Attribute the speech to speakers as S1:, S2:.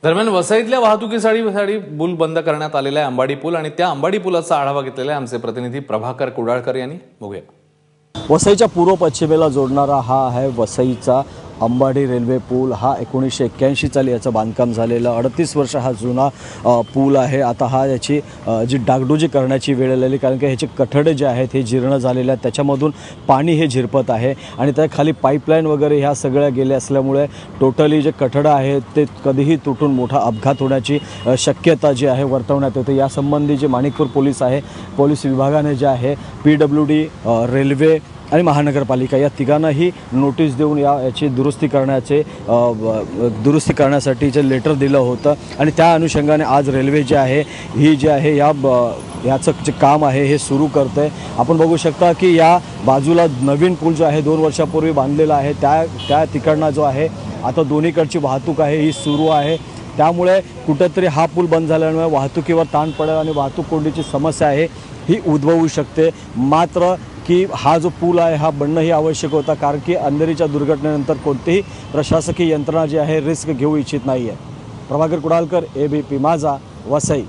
S1: दरम्यान वसईतल्या वाहतुकीसाठी पूल बंद करण्यात आलेला आहे अंबाडी पूल आणि त्या अंबाडी पुलाचा आढावा घेतलेला आहे आमचे प्रतिनिधी प्रभाकर कुडाळकर यांनी। बघूया।
S2: वसईच्या पूर्व पश्चिमेला जोडणारा हा आहे वसईचा अंबाडी रेल्वे पूल। हा 1981 साली याचं बांधकाम झालेलं 38 वर्ष हा जुना पूल आहे। आता हा याची जी डागडुजी करण्याची वेळ आलेली, कारण की ह्याचे कठडे जे आहेत हे जीर्ण झालेले आहेत, त्याच्यामधून पाणी हे झिरपत आहे आणि त्या खाली पाईपलाईन वगैरे ह्या सगळ्या गेल्या असल्यामुळे टोटली जे कठडं आहेत ते कधीही तुटून मोठा अपघात होण्याची शक्यता जी आहे वर्तवण्यात येते। यासंबंधी जे माणिकपूर पोलीस आहे, पोलीस विभागाने जे आहे PWD, रेल्वे आणि महानगरपालिका या तिघांनाही नोटीस देऊन याची दुरुस्ती करण्यासाठीचे लेटर दिलं होतं आणि त्या अनुषंगाने आज रेल्वे जे आहे ही जे आहे याचं जे काम आहे हे सुरू करते। आपण बघू शकता की या बाजूला नवीन पूल जो आहे 2 वर्षापूर्वी बांधलेला आहे, त्या तिकडनं जो आहे आता दोन्हीकडची वाहतूक आहे ही सुरू आहे। त्यामुळे कुठेतरी हा पूल बंद झाल्यामुळे वाहतुकीवर ताण पडेल आणि वाहतूक कोंडीची समस्या आहे ही उद्भवू शकते। मात्र की हा जो पूल आहे हा बनणंही आवश्यक होता, कारण की अंधेरीच्या दुर्घटनेनंतर कोणतीही प्रशासकीय यंत्रणा जी आहे रिस्क घेऊ इच्छित नाही आहे। प्रभाकर कुडाळकर, ABP माझा, वसई।